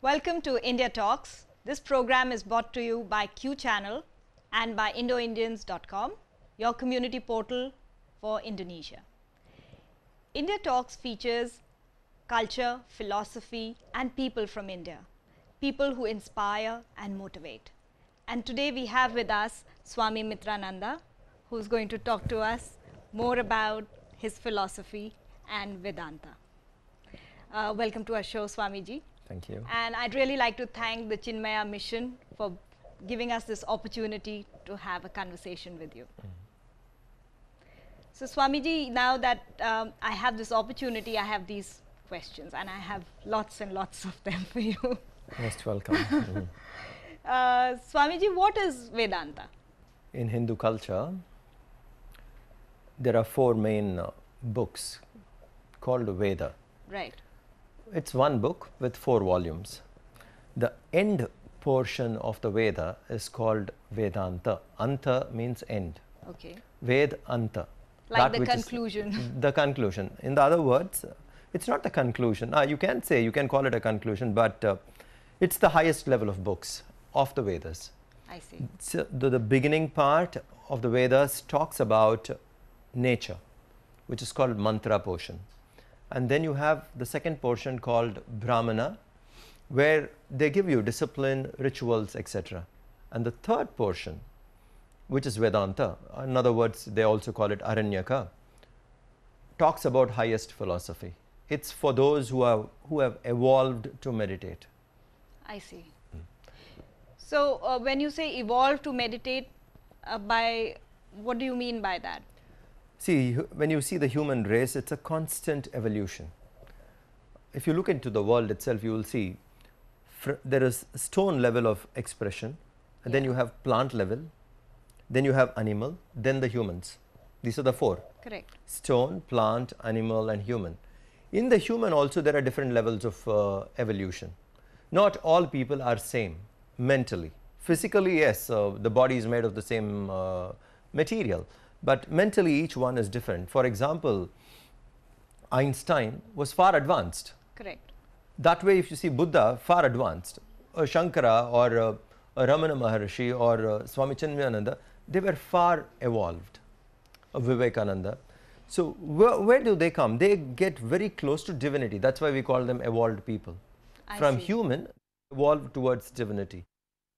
Welcome to India Talks. This program is brought to you by Q Channel and by Indoindians.com, your community portal for Indonesia. India Talks features culture, philosophy and people from India, people who inspire and motivate. And today we have with us Swami Mitrananda, who's going to talk to us more about his philosophy and Vedanta. Welcome to our show, Swamiji. Thank you. And I'd really like to thank the Chimaya mission for giving us this opportunity to have a conversation with you. So Swamiji, now that I have this opportunity, I have these questions and I have lots and lots of them for you. Most welcome. Swamiji, what is Vedanta? In Hindu culture, there are four main books called Veda. Right. It's one book with 4 volumes. The end portion of the Veda is called Vedanta. Anta means end. Okay. Vedanta. Like the conclusion. The conclusion. In the other words, it's not the conclusion. You can call it a conclusion, but it's the highest level of books of the Vedas. I see. So the beginning part of the Vedas talks about nature, which is called mantra portion. And then you have the second portion called Brahmana, where they give you discipline, rituals, etc. And the third portion, which is Vedanta, in other words, they also call it Aranyaka, talks about highest philosophy. It's for those who have evolved to meditate. I see. So when you say evolve to meditate, what do you mean by that? See, when you see the human race, it's a constant evolution. If you look into the world itself, you will see there is stone level of expression, and then you have plant level, then you have animal, then the humans. These are the 4. Correct. Stone, plant, animal and human. In the human also there are different levels of evolution. Not all people are same mentally. Physically, yes, the body is made of the same material. But mentally each one is different. For example, Einstein was far advanced. Correct. That way if you see Buddha, far advanced. Shankara or Ramana Maharshi or Swami Nithyananda, they were far evolved. Vivekananda. So where do they come? They get very close to divinity. That's why we call them evolved people. From human, evolved towards divinity.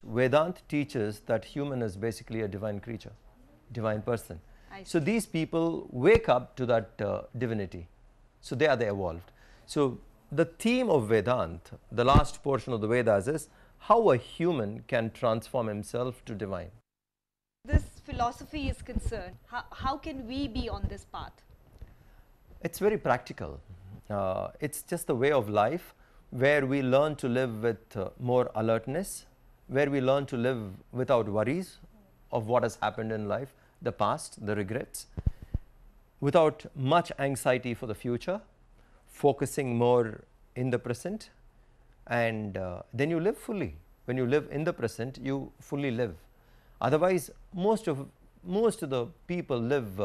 Vedanta teaches that human is basically a divine creature, divine person. So these people wake up to that divinity. So they are the evolved. So the theme of Vedanta, the last portion of the Vedas, is how a human can transform himself to divine. This philosophy is concerned, how can we be on this path? It's very practical. It's just a way of life where we learn to live with more alertness, where we learn to live without worries of what has happened in life, the past, the regrets, without much anxiety for the future, focusing more in the present, and then you live fully. When you live in the present, you fully live. Otherwise, most of the people live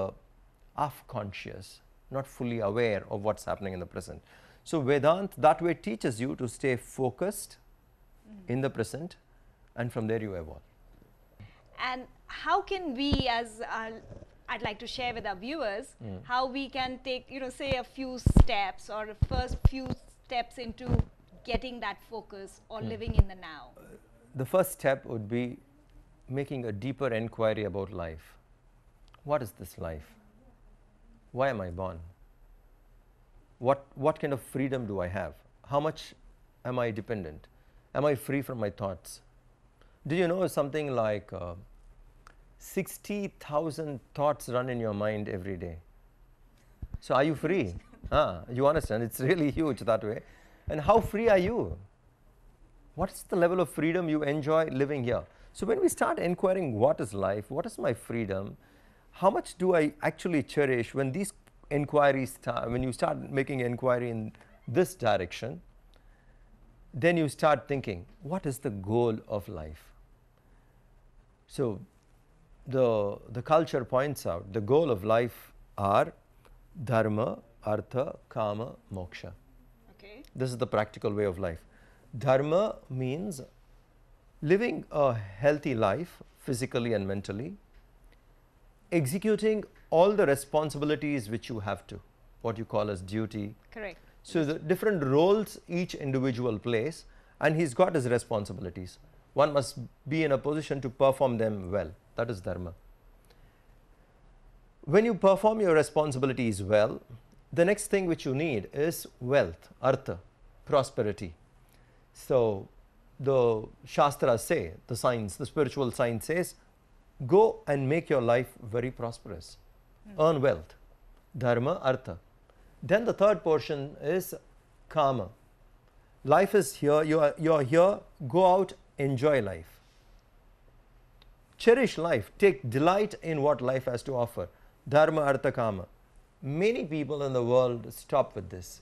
off-conscious, not fully aware of what's happening in the present. So Vedanta that way teaches you to stay focused in the present, and from there you evolve. And how can we, as I'd like to share with our viewers, how we can take, say a few steps or the first few steps into getting that focus or living in the now? The first step would be making a deeper inquiry about life. What is this life? Why am I born? What kind of freedom do I have? How much am I dependent? Am I free from my thoughts? Do you know something like 60,000 thoughts run in your mind every day? So are you free? You understand, it's really huge that way. And how free are you? What's the level of freedom you enjoy living here? So when we start inquiring what is life, what is my freedom, how much do I actually cherish, when these inquiries start, when you start making inquiry in this direction, then you start thinking, what is the goal of life? So the culture points out the goal of life are dharma, artha, kama, moksha. Okay. This is the practical way of life. Dharma means living a healthy life physically and mentally, executing all the responsibilities which you have to, what you call as duty. Correct. So the different roles each individual plays, and he's got his responsibilities. One must be in a position to perform them well. That is dharma. When you perform your responsibilities well, the next thing which you need is wealth, artha, prosperity. So the Shastras say, the science, the spiritual science says, go and make your life very prosperous. Earn wealth, dharma, artha. Then the third portion is kama. Life is here, you are here, go out, enjoy life. Cherish life, take delight in what life has to offer. Dharma, artha, kama. Many people in the world stop with this.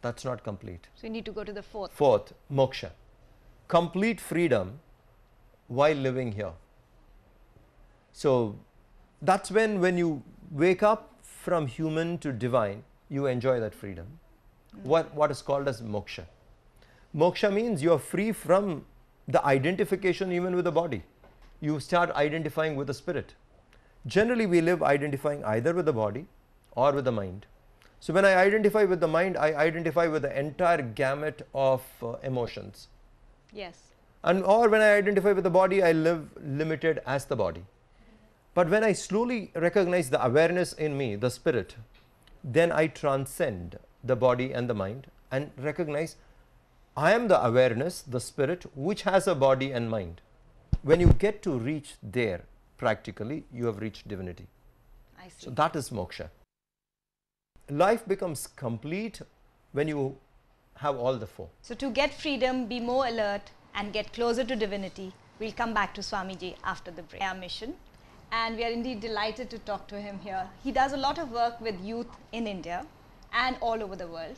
That's not complete. So you need to go to the fourth. Fourth, moksha. Complete freedom while living here. So that's when you wake up from human to divine, you enjoy that freedom. What is called as moksha. Moksha means you are free from the identification even with the body. You start identifying with the spirit. Generally we live identifying either with the body or with the mind. So when I identify with the mind, I identify with the entire gamut of emotions. Yes. Or when I identify with the body, I live limited as the body. But when I slowly recognize the awareness in me, the spirit, then I transcend the body and the mind and recognize I am the awareness, the spirit, which has a body and mind. When you get to reach there, practically, you have reached divinity. I see. So that is moksha. Life becomes complete when you have all the four. So to get freedom, be more alert and get closer to divinity, we'll come back to Swamiji after the break. Our mission, and we are indeed delighted to talk to him here. He does a lot of work with youth in India and all over the world.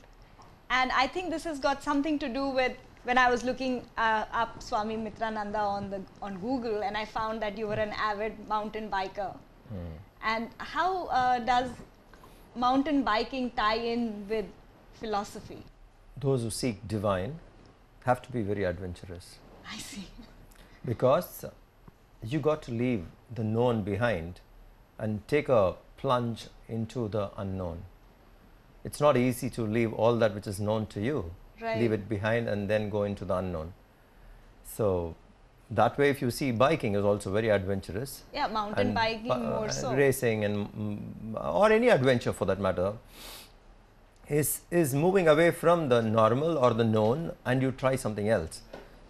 And I think this has got something to do with when I was looking up Swami Mitrananda on Google, and I found that you were an avid mountain biker. And how does mountain biking tie in with philosophy? Those who seek divine have to be very adventurous. I see. Because you got to leave the known behind and take a plunge into the unknown. It's not easy to leave all that which is known to you, Right. leave it behind and then go into the unknown. So that way, if you see, biking is also very adventurous. Yeah, mountain biking more so. Racing and or any adventure for that matter is moving away from the normal or the known, and you try something else.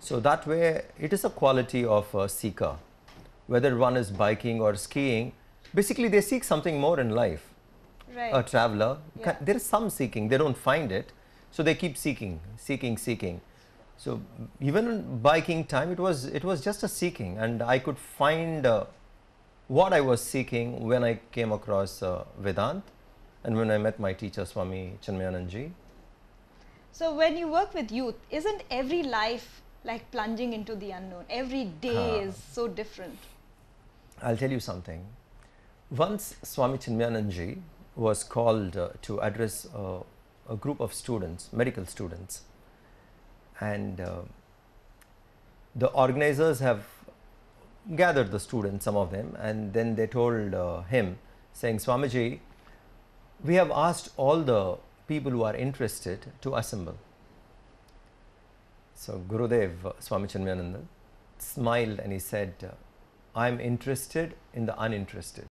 So that way it is a quality of a seeker. Whether one is biking or skiing, basically they seek something more in life. Right. A traveler, Yeah. there is some seeking, they don't find it, so they keep seeking. So even in biking time, it was just a seeking, and I could find what I was seeking when I came across Vedanta, and when I met my teacher Swami Chimaya. So when you work with youth, isn't every life like plunging into the unknown? Every day is so different. I'll tell you something. Once Swami Chimaya was called to address a group of students, medical students, and the organizers have gathered the students, some of them, and then they told him, saying, Swamiji, we have asked all the people who are interested to assemble. So Gurudev, Swami Nithyananda, smiled and he said, I am interested in the uninterested.